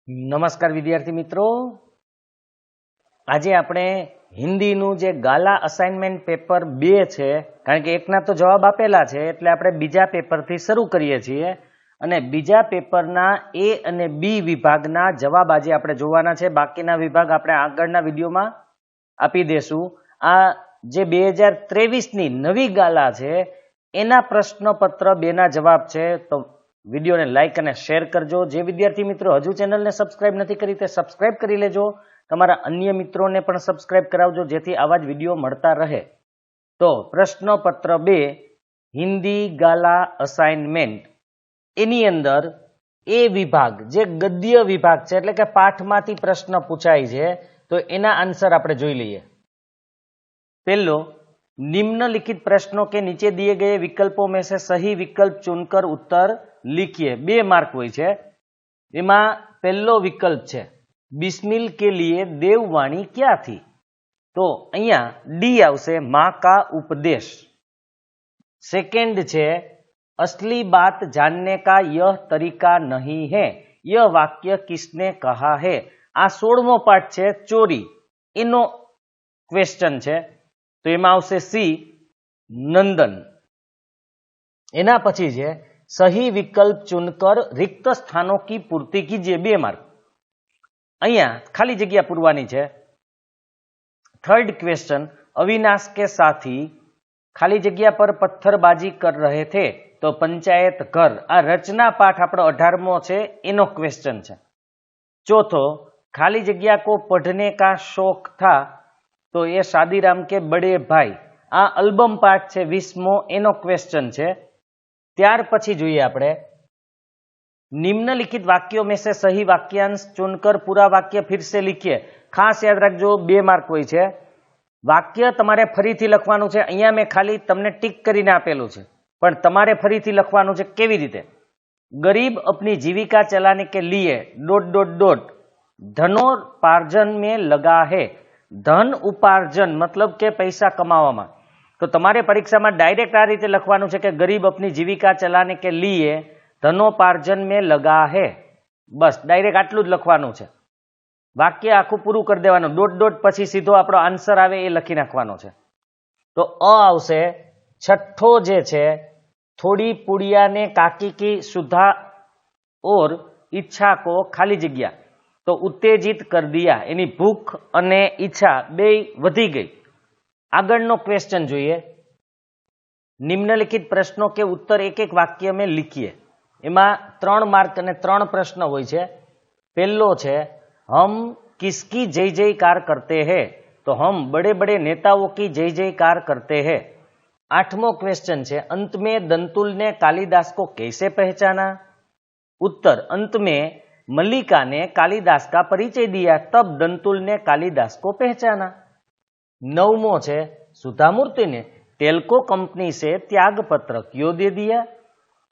નમસ્કાર વિદ્યાર્થી મિત્રો, આજે આપણે હિન્દીનું જે ગાલા અસાઇનમેન્ટ પેપર 2 છે, કારણ કે એકના તો જવાબ આપેલા છે એટલે આપણે બીજા પેપરથી શરૂ કરીએ છીએ અને બીજા પેપરના એ અને બી વિભાગના જવાબ આજે આપણે જોવાના છે. બાકીના વિભાગ આપણે આગળના વિડીયોમાં આપી દેશું. આ જે 2023ની નવી ગાલા છે એના પ્રશ્નપત્ર 2ના જવાબ છે. તો વિડીયોને લાઈક અને શેર કરજો. જે વિદ્યાર્થી મિત્રો હજુ ચેનલને સબસ્ક્રાઇબ નથી કરી તે સબસ્ક્રાઇબ કરી લેજો. તમારા અન્ય મિત્રોને પણ સબસ્ક્રાઇબ કરાવજો જેથી આવા જ વિડીયો મળતા રહે. તો પ્રશ્નપત્ર 2 હિન્દી ગાલા અસાઇનમેન્ટ, એની અંદર એ વિભાગ જે ગદ્ય વિભાગ છે એટલે કે પાઠમાંથી પ્રશ્ન પૂછાય છે, તો એના આન્સર આપણે જોઈ લઈએ. પહેલો, निम्नलिखित प्रश्नों के नीचे दिए गए विकल्पों में से सही विकल्प चुनकर उत्तर लिखिए. 2 मार्क હોય છે. એમાં પહેલો વિકલ્પ છે बिस्मिल के लिए देववाणी क्या थी? તો અહીંયા ડી આવશે, माँ का उपदेश. सेकंड છે असली बात जानने का यह तरीका नहीं है, यह वाक्य किसने कहा है? આ 16મો પાઠ છે ચોરી, એનો ક્વેશ્ચન છે. તો એમાં આવશે સી, નંદન. એના પછી છે સही विकल्प चुनकर रिक्त स्थानों की पूर्ति कीजिए. 2 मार्क. અહીંયા ખાલી જગ્યા પૂરવાની છે. थर्ड क्वेश्चन अविनाश के साथी खाली जग्या पर पत्थरबाजी कर रहे थे तो पंचायत घर. आ रचना पाठ આપણો 18મો છે, એનો क्वेश्चन છે. चौथो, खाली जग्या को पढ़ने का शौक था तो ये शादीराम के बड़े भाई. आ अल्बम पाठ છે 20મો, એનો क्वेश्चन છે. ત્યાર પછી જોઈએ આપણે निम्नलिखित वाक्यों में से सही वाक्यांश चुनकर पूरा वाक्य फिर से लिखिए. खास याद रखજો 2 मार्क હોય છે. વાક્ય તમારે ફરીથી લખવાનું છે. અહીંયા મેં ખાલી તમને ટીક કરીને આપેલું છે, પણ તમારે ફરીથી લખવાનું છે. કેવી રીતે? गरीब अपनी जीविका चलाने के लिए ... धनोपार्जन में लगा है. धन उपार्जन मतलब के पैसा कमावामां. तो તમારે પરીક્ષામાં ડાયરેક્ટ આ રીતે લખવાનું છે કે गरीब अपनी जीविका चलाने के लिए धनोपार्जन में लगा है. બસ ડાયરેક્ટ આટલું જ લખવાનું છે. વાક્ય આખું પૂરું કરી દેવાનું. ... પછી સીધો આપણો આન્સર આવે એ લખી નાખવાનો છે. તો અ આવશે. છઠ્ઠો જે છે थोड़ी पुड़िया ने काकी की सुधा और इच्छा को खाली जग्या तो उत्तेजित कर दिया. एनी भूख अने इच्छा बे वधी गई. આગળનો ક્વેશ્ચન જોઈએ. निम्नलिखित प्रश्नों के उत्तर एक एक वाक्य में लिखिए. એમાં 3 मार्क અને 3 પ્રશ્ન હોય છે. પહેલો છે हम किसकी जय जयकार करते हैं? तो हम बड़े बड़े नेताओं की जय जयकार करते हैं. 8मो क्वेश्चन है अंत में दंतुल ने कालिदास को कैसे पहचाना? उत्तर, अंत में मल्लिका ने कालिदास का परिचय दिया, तब दंतुल ने कालिदास को पहचाना. 9मो है सुधामूर्ति ने टेल्को कंपनी से त्याग पत्र क्यों दे दिया?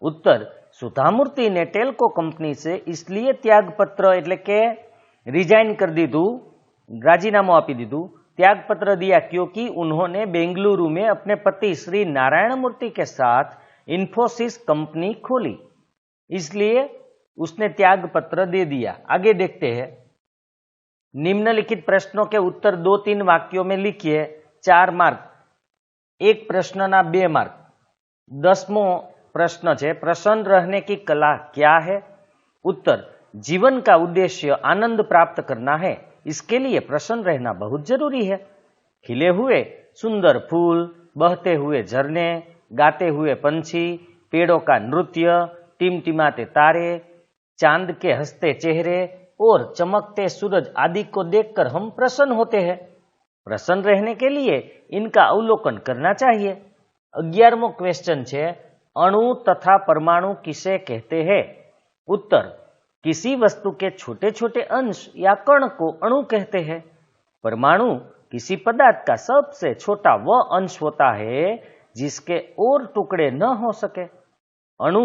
उत्तर, सुधामूर्ति ने टेल्को कंपनी से इसलिए त्याग पत्र એટલે કે रिजाइन कर दीधु, राजीनामु आपी दीधु, त्याग पत्र दिया क्योंकि उन्होंने बेंगलुरु में अपने पति श्री नारायण मूर्ति के साथ इन्फोसिस कंपनी खोली, इसलिए उसने त्याग पत्र दे दिया. आगे देखते हैं. निम्नलिखित प्रश्नों के उत्तर 2-3 वाक्यों में लिखिए. 4 मार्क. एक प्रश्न ना 2 मार्क. 10मो प्रश्न है प्रसन्न रहने की कला क्या है? उत्तर, जीवन का उद्देश्य आनंद प्राप्त करना है, इसके लिए प्रसन्न रहना बहुत जरूरी है. खिले हुए सुंदर फूल, बहते हुए झरने, गाते हुए पंछी, पेड़ों का नृत्य, टिमटिमाते तारे, चांद के हंसते चेहरे और चमकते सूरज आदि को देखकर हम प्रसन्न होते हैं. प्रसन्न रहने के लिए इनका अवलोकन करना चाहिए. 11मो क्वेश्चन है अणु तथा परमाणु किसे कहते हैं? उत्तर, किसी वस्तु के छोटे छोटे अंश या कण को अणु कहते हैं. परमाणु किसी पदार्थ का सबसे छोटा वह अंश होता है जिसके और टुकड़े न हो सके. अणु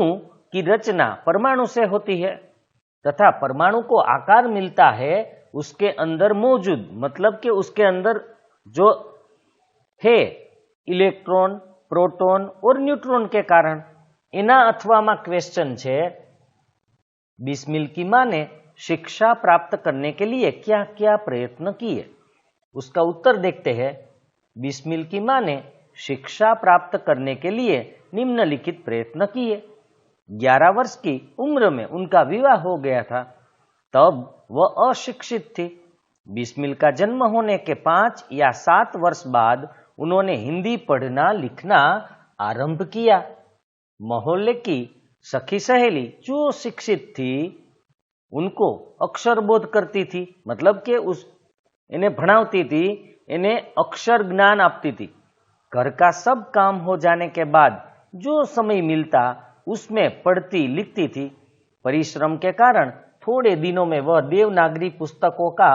की रचना परमाणु से होती है तथा परमाणु को आकार मिलता है उसके अंदर मौजूद मतलब कि उसके अंदर जो है इलेक्ट्रॉन, प्रोटॉन और न्यूट्रॉन के कारण. એના અથવામાં ક્વેશ્ચન છે बिस्मिल की माँ ने शिक्षा प्राप्त करने के लिए क्या क्या प्रयत्न किए? उसका उत्तर देखते हैं। बिस्मिल की मां ने शिक्षा प्राप्त करने के लिए निम्नलिखित प्रयत्न किए। 11 वर्ष की उम्र में उनका विवाह हो गया था। तब वह अशिक्षित थी। बिस्मिल का जन्म होने के 5 या 7 वर्ष बाद उन्होंने हिंदी पढ़ना लिखना आरंभ किया। मोहल्ले की सखी सहेली जो शिक्षित थी उनको अक्षर बोध करती थी, मतलब के इन्हें भणावती थी, इन्हें अक्षर ज्ञान आपती थी। घर का सब काम हो जाने के बाद जो समय मिलता उसमें पढ़ती लिखती थी। परिश्रम के कारण थोड़े दिनों में वह देवनागरी पुस्तकों का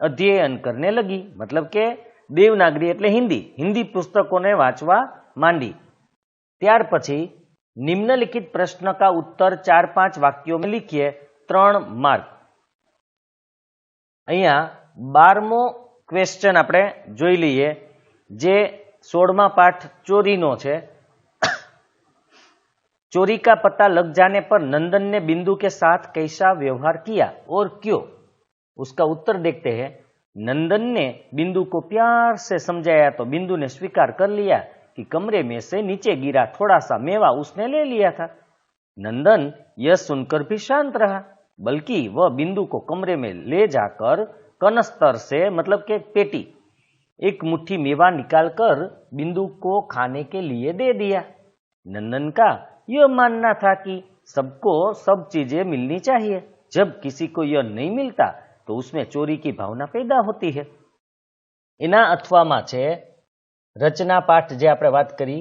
अध्ययन करने लगी, मतलब के देवनागरी એટલે हिंदी पुस्तकों वांचवा मांडी। ત્યાર પછી निम्नलिखित प्रश्न का उत्तर 4-5 वाक्यों में लिखिए। 3 मार्क। અહીંયા 12મો क्वेश्चन આપણે જોઈ લઈએ, જે 16मा पाठ चोरीनो છે। चोरी का पता लग जाने पर नंदन ने बिंदु के साथ कैसा व्यवहार किया और क्यों? उसका उत्तर देखते हैं। नंदन ने बिंदु को प्यार से समझाया तो बिंदु ने स्वीकार कर लिया कि कमरे में से नीचे गिरा थोड़ा सा मेवा उसने ले लिया था। नंदन यह सुनकर भी शांत रहा, बल्कि वह बिंदु को कमरे में ले जाकर कनस्तर से, मतलब के पेटी, एक मुट्ठी मेवा निकालकर बिंदु को खाने के लिए दे दिया। नंदन का यह मानना था कि सबको सब चीजें मिलनी चाहिए। जब किसी को यह नहीं मिलता तो उसमें चोरी की भावना पैदा होती है। एना अथवामां छे रचना पाठ जे आपणे वात करी,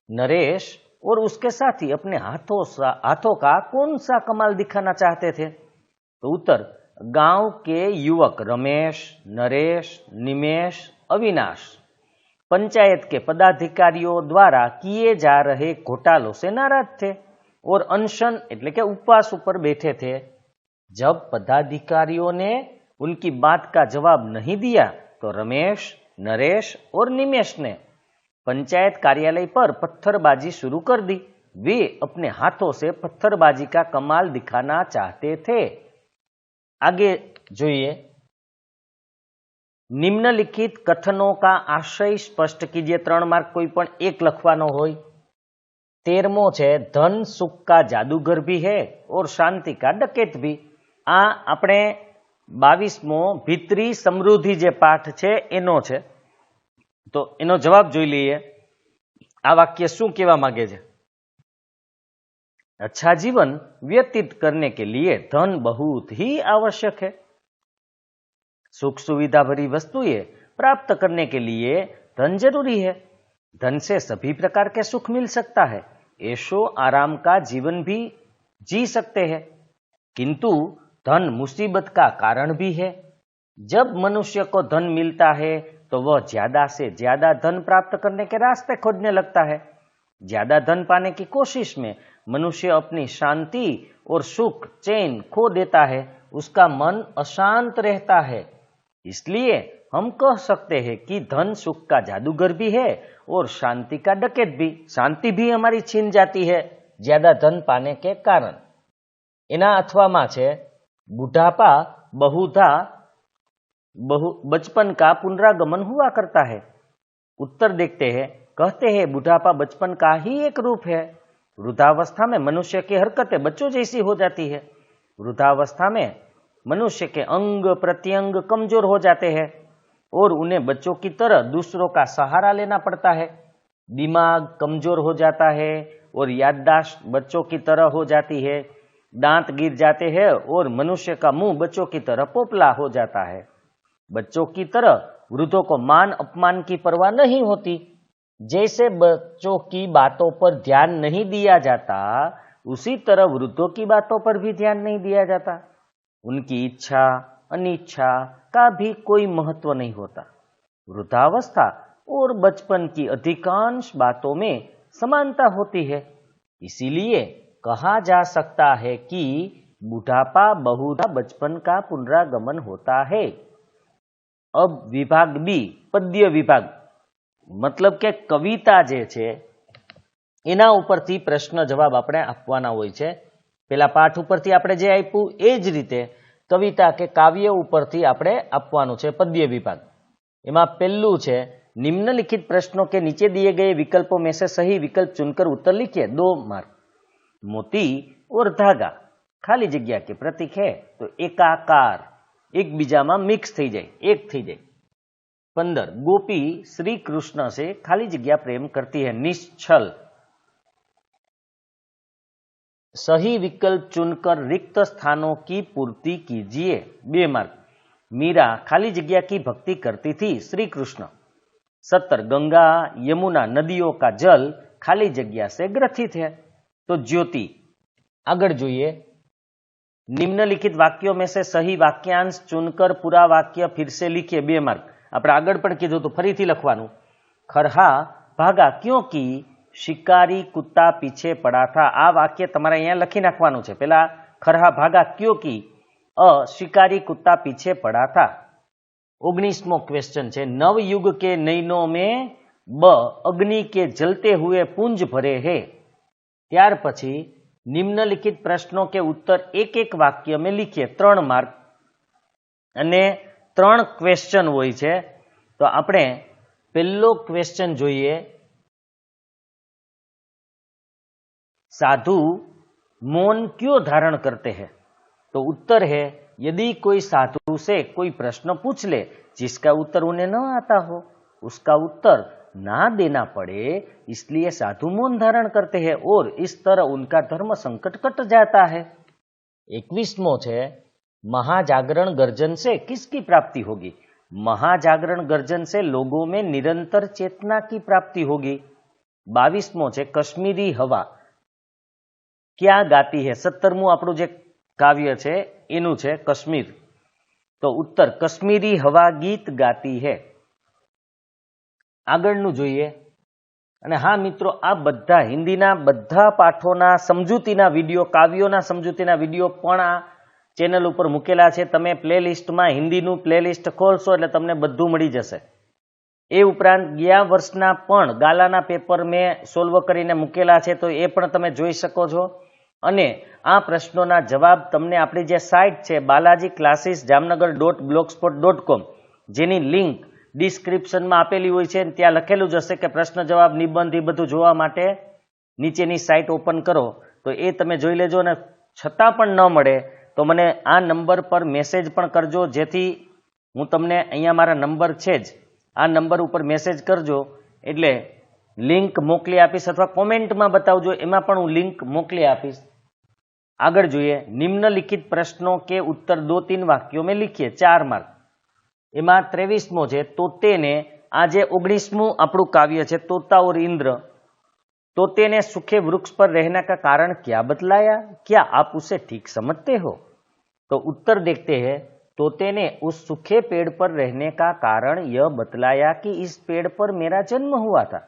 नरेश और उसके साथी अपने हाथों का कौन सा कमाल दिखाना चाहते थे? तो उत्तर, गांव के युवक रमेश, नरेश, निमेश, अविनाश पंचायत के पदाधिकारियों द्वारा किए जा रहे घोटालों से नाराज थे और अनशन એટલે કે उपवास ऊपर बैठे थे। जब पदाधिकारियों ने उनकी बात का जवाब नहीं दिया तो रमेश, नरेश और निमेश ने पंचायत कार्यालय पर पत्थरबाजी शुरू कर दी। वे अपने हाथों से पत्थरबाजी का कमाल दिखाना चाहते थे। आगे જોઈએ। निम्नलिखित कथनों का आशय स्पष्ट कीजिए। 3 मार्क कोई पण एक लखवानो होय। 13मो छे धन सुख का जादूगर भी है और शांति का डकैत भी। आ આપણે 22મો ભીતરી સમૃદ્ધિ જે પાઠ છે એનો છે, તો એનો જવાબ જોઈ લઈએ। આ વાક્ય શું કહેવા માંગે છે? अच्छा जीवन व्यतीत करने के लिए धन बहुत ही आवश्यक है। सुख सुविधा भरी वस्तुएं प्राप्त करने के लिए धन जरूरी है। धन से सभी प्रकार के सुख मिल सकता है। ऐशो आराम का जीवन भी जी सकते हैं, किंतु धन मुसीबत का कारण भी है। जब मनुष्य को धन मिलता है तो वह ज्यादा से ज्यादा धन प्राप्त करने के रास्ते खोजने लगता है। ज्यादा धन पाने की कोशिश में मनुष्य अपनी शांति और सुख चैन खो देता है। उसका मन अशांत रहता है। इसलिए हम कह सकते हैं कि धन सुख का जादूगर भी है और शांति का डकैत भी। शांति भी हमारी छीन जाती है ज्यादा धन पाने के कारण। एना अथवामां छे बुढ़ापा बहुधा बचपन का पुनरागमन हुआ करता है। उत्तर देखते हैं। कहते हैं बुढ़ापा बचपन का ही एक रूप है। वृद्धावस्था में मनुष्य की हरकतें बच्चों जैसी हो जाती है। वृद्धावस्था में मनुष्य के अंग प्रत्यंग कमजोर हो जाते हैं और उन्हें बच्चों की तरह दूसरों का सहारा लेना पड़ता है। दिमाग कमजोर हो जाता है और याददाश्त बच्चों की तरह हो जाती है। दांत गिर जाते हैं और मनुष्य का मुंह बच्चों की तरह पोपला हो जाता है। बच्चों की तरह वृद्धों को मान अपमान की परवाह नहीं होती। जैसे बच्चों की बातों पर ध्यान नहीं दिया जाता, उसी तरह वृद्धों की बातों पर भी ध्यान नहीं दिया जाता। उनकी इच्छा अनिच्छा का भी कोई महत्व नहीं होता। वृद्धावस्था और बचपन की अधिकांश बातों में समानता होती है। इसीलिए कहा जा सकता है कि बुढ़ापा बहुधा बचपन का पुनरागमन होता है। अब विभाग बी, पद्य विभाग, मतलब के कविता जे छे एना उपरथी प्रश्न जवाब आपणे आपवाना होय छे। पेला पाठ उपरथी आपणे जे आप्युं ए ज रीते कविता के काव्य ઉપરથી આપણે આપવાનું છે પદ્ય વિભાગ। એમાં પહેલું છે निम्नलिखित प्रश्नों के नीचे दिए गए विकल्पों में से सही विकल्प चुनकर उत्तर लिखिए। 2 मार्क। मोती और धागा खाली जग्या के प्रतीक है तो एकाकार एक बीजा में मिक्स थी जाए, एक थी जाए। 15 गोपी श्री कृष्ण से खाली जग्या प्रेम करती है, निश्चल। सही विकल्प चुनकर रिक्त स्थानों की पूर्ति कीजिए। 2 मार्क। मीरा खाली जग्या की भक्ति करती थी, श्री कृष्ण। 17 गंगा यमुना नदियों का जल खाली जग्या से ग्रथित है तो ज्योति। आगे જોઈએ निम्नलिखित वाक्यों में से सही वाक्यांश चुनकर पूरा वाक्य फिर से लिखिए। 2 मार्क। આપણે આગળ પણ કીધું તો ફરીથી લખવાનું। खरहा भागा क्योंकि शिकारी कुत्ता पीछे पड़ा था। आ वाक्य તમારે અહીંયા લખી નાખવાનું છે। પેલા खरहा भागा क्योंकि शिकारी कुत्ता पीछे पड़ा था। 19मो क्वेश्चन है नवयुग के नयनों में ब अग्नि के जलते हुए पुंज भरे है। त्यार पछी निम्नलिखित प्रश्नों के उत्तर एक एक वाक्य में लिखिए। 3 मार्क अने 3 क्वेश्चन होय छे तो आपणे पहलो क्वेश्चन जोईए। साधु मौन क्यों धारण करते हैं? तो उत्तर है यदि कोई साधु से कोई प्रश्न पूछ ले जिसका उत्तर उन्हें न आता हो, उसका उत्तर ना देना पड़े, इसलिए साधु मौन धारण करते हैं और इस तरह उनका धर्म संकट कट जाता है। 21मो है महाजागरण गर्जन से किसकी प्राप्ति होगी? महाजागरण गर्जन से लोगों में निरंतर चेतना की प्राप्ति होगी। 22मो है कश्मीरी हवा क्या गाती है? 17मु આપણું જે काव्य છે એનું છે कश्मीर तो उत्तर कश्मीरी हवा गीत गाती है। આગળનું જોઈએ અને હા મિત્રો આ બધા હિન્દીના બધા પાઠોના સમજૂતીના વિડીયો કાવ્યોના સમજૂતીના વિડીયો પણ આ ચેનલ ઉપર મૂકેલા છે। તમે પ્લેલિસ્ટમાં હિન્દીનું પ્લેલિસ્ટ ખોલશો એટલે તમને બધું મળી જશે। એ ઉપરાંત ગયા વર્ષના પણ ગાલાના પેપર મેં સોલ્વ કરીને મૂકેલા છે તો એ પણ તમે જોઈ શકો છો। અને આ પ્રશ્નોના જવાબ તમને આપણી જે સાઇટ છે બાલાજી ક્લાસીસ jamnagar.blogspot.com જેની લિંક ડિસ્ક્રિપ્શનમાં આપેલી હોય છે ત્યાં લખેલું જ હશે કે પ્રશ્ન જવાબ નિબંધ એ બધું જોવા માટે નીચેની સાઇટ ઓપન કરો તો એ તમે જોઈ લેજો અને છતાં પણ ન મળે તો મને આ નંબર પર મેસેજ પણ કરજો જેથી હું તમને અહીંયા મારા નંબર છે જ આ નંબર ઉપર મેસેજ કરજો એટલે લિંક મોકલી આપીશ अथवा કોમેન્ટમાં બતાવજો એમાં પણ હું લિંક મોકલી આપીશ। આગળ જોઈએ निम्नलिखित प्रश्नों के उत्तर 2-3 वाक्यों में लिखिए। 4 मार्क। एमा 23मो है तोते ने आज 19मु આપણું काव्य है तोता और इंद्र। तोते ने सूखे वृक्ष पर रहने का कारण क्या बतलाया? क्या आप उसे ठीक समझते हो? तो उत्तर देखते हैं। तोते ने उस सूखे पेड़ पर रहने का कारण यह बतलाया कि इस पेड़ पर मेरा जन्म हुआ था।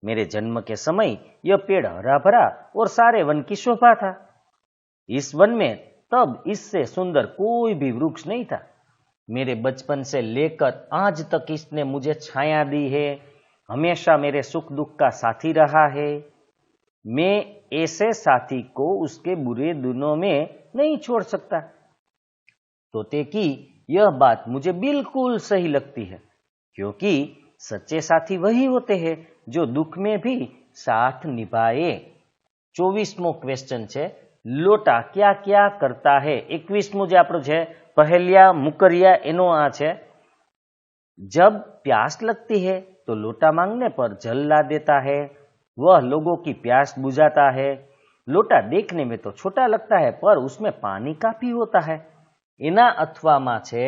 मेरे जन्म के समय यह पेड़ हरा भरा और सारे वन की शोभा था। इस वन में तब इससे सुंदर कोई भी वृक्ष नहीं था। मेरे बचपन से लेकर आज तक इसने मुझे छाया दी है, हमेशा मेरे सुख दुख का साथी रहा है। मैं ऐसे साथी को उसके बुरे दिनों में नहीं छोड़ सकता। तोते की यह बात मुझे बिल्कुल सही लगती है क्योंकि सच्चे साथी वही होते हैं जो दुख में भी साथ निभाए। 24मो क्वेश्चन है लोटा क्या क्या करता है? 21मो जो આપણું છે पहलिया मुकरिया एनो आ है जब प्यास लगती है तो लोटा मांगने पर जल ला देता है, वह लोगों की प्यास बुझाता है। लोटा देखने में तो छोटा लगता है पर उसमें पानी काफी होता है। एना अथवा में छे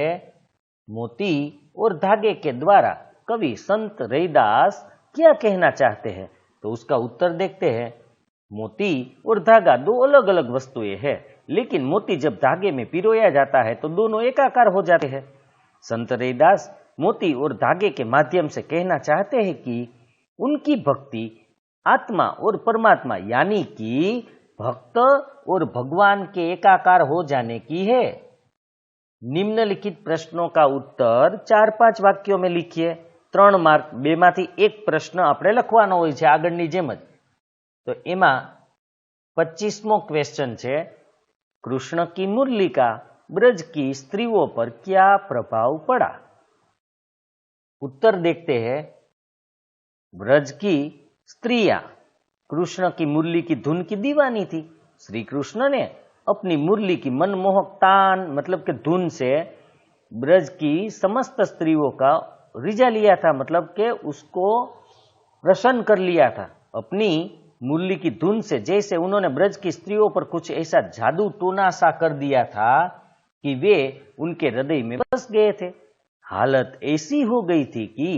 मोती और धागे के द्वारा कवि संत रैदास क्या कहना चाहते हैं? तो उसका उत्तर देखते हैं। मोती और धागा दो अलग अलग वस्तुएं हैं लेकिन मोती जब धागे में पिरोया जाता है तो दोनों एकाकार हो जाते हैं। संत रैदास मोती और धागे के माध्यम से कहना चाहते हैं कि उनकी भक्ति आत्मा और परमात्मा यानी कि भक्त और भगवान के एकाकार हो जाने की है। निम्नलिखित प्रश्नों का उत्तर 4-5 वाक्यों में लिखिए। 3 मार्क 2 मांथी 1 प्रश्न आपणे लखवानो होय छे આગળની જેમ જ। तो एमा 25मो क्वेश्चन है कृष्ण की मुरली का ब्रज की स्त्रियों पर क्या प्रभाव पड़ा? उत्तर देखते हैं। ब्रज की स्त्रियां कृष्ण की मुरली की धुन की दीवानी थी। श्री कृष्ण ने अपनी मुरली की मनमोहक तान मतलब के धुन से ब्रज की समस्त स्त्रियों का रिझा लिया था, मतलब के उसको प्रसन्न कर लिया था। अपनी मुरली की धुन से जैसे उन्होंने ब्रज की स्त्रियों पर कुछ ऐसा जादू टोना सा कर दिया था कि वे उनके हृदय में बस गए थे। हालत ऐसी हो गई थी कि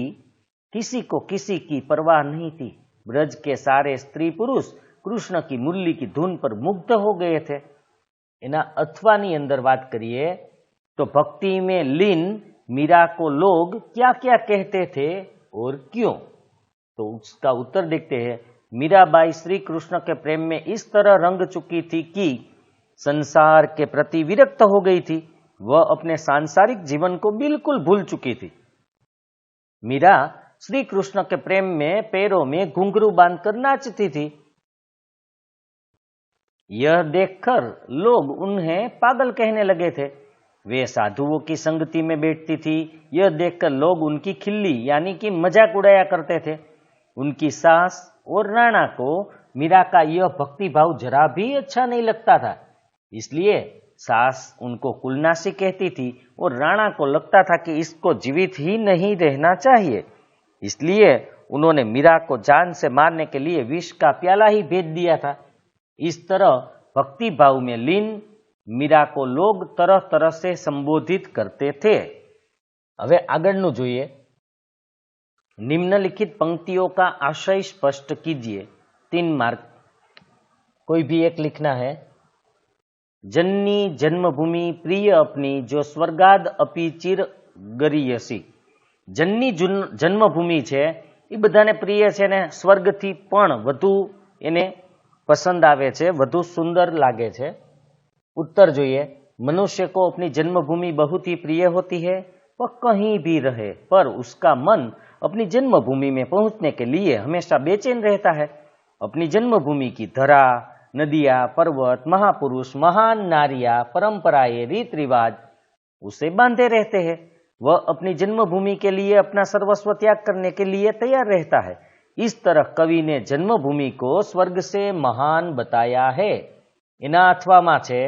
किसी को किसी की परवाह नहीं थी। ब्रज के सारे स्त्री पुरुष कृष्ण की मुरली की धुन पर मुग्ध हो गए थे। एना अथवानी अंदर बात करिए तो भक्ति में लीन मीरा को लोग क्या क्या कहते थे और क्यों? तो उसका उत्तर देखते हैं। मीराबाई श्री कृष्ण के प्रेम में इस तरह रंग चुकी थी कि संसार के प्रति विरक्त हो गई थी। वह अपने सांसारिक जीवन को बिल्कुल भूल चुकी थी। मीरा श्री कृष्ण के प्रेम में पैरों में घुंघरू बांधकर नाचती थी। यह देखकर लोग उन्हें पागल कहने लगे थे। वे साधुओं की संगति में बैठती थी। यह देखकर लोग उनकी खिल्ली यानी कि मजाक उड़ाया करते थे। उनकी सास और राणा को मीरा का यह भक्ति भाव जरा भी अच्छा नहीं लगता था। इसलिए सास उनको कुलनासी कहती थी और राणा को लगता था कि इसको जीवित ही नहीं रहना चाहिए। इसलिए उन्होंने मीरा को जान से मारने के लिए विष का प्याला ही भेज दिया था। इस तरह भक्ति भाव में लीन मीरा को लोग तरह तरह से संबोधित करते थे। હવે આગળનું જોઈએ। निम्नलिखित पंक्तियों का आशय स्पष्ट कीजिए। 3 मार्क। कोई भी एक लिखना है। जननी जन्मभूमि प्रिय अपनी जो स्वर्गाद अपि चिर गरीयसी। जननी जन्मभूमि છે એ બધાને પ્રિય છે ને સ્વર્ગથી પણ વધુ એને પસંદ આવે છે, વધુ સુંદર લાગે છે। उत्तर જોઈએ। मनुष्य को अपनी जन्मभूमि बहुत ही प्रिय होती है। वह कहीं भी रहे पर उसका मन अपनी जन्मभूमि में पहुंचने के लिए हमेशा बेचैन रहता है। अपनी जन्मभूमि की धरा, नदियां, पर्वत, महापुरुष, महान नारियां, परंपराएं, रीत रिवाज उसे बांधे रहते हैं। वह अपनी जन्मभूमि के लिए अपना सर्वस्व त्याग करने के लिए तैयार रहता है। इस तरह कवि ने जन्मभूमि को स्वर्ग से महान बताया है। एना अथवामां छे,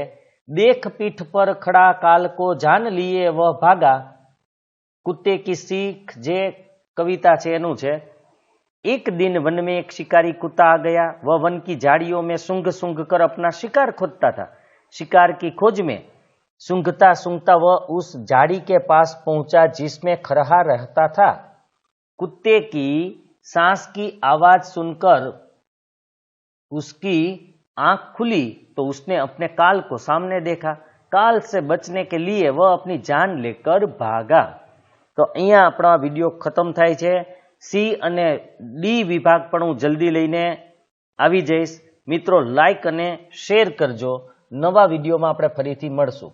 देख पीठ पर खड़ा काल को जान लिए वह भागा। कुत्ते की सीख जे कविता छे एनु छे। एक दिन वन में एक शिकारी कुत्ता आ गया। वह वन की झाड़ियों में सूंघ सूंघ कर अपना शिकार खोजता था। शिकार की खोज में सूंघता सूंघता वह उस झाड़ी के पास पहुंचा जिसमें खरहा रहता था। कुत्ते की सांस की आवाज सुनकर उसकी आंख खुली तो उसने अपने काल को सामने देखा। काल से बचने के लिए वह अपनी जान लेकर भागा। तो अहींया आपणो विडियो खत्म थाय छे। सी अने डी विभाग पण हूँ जल्दी लईने आवी जईश। मित्रों लाइक अने शेर करजो। नवा विडियोमां आपणे फरीथी मळशुं।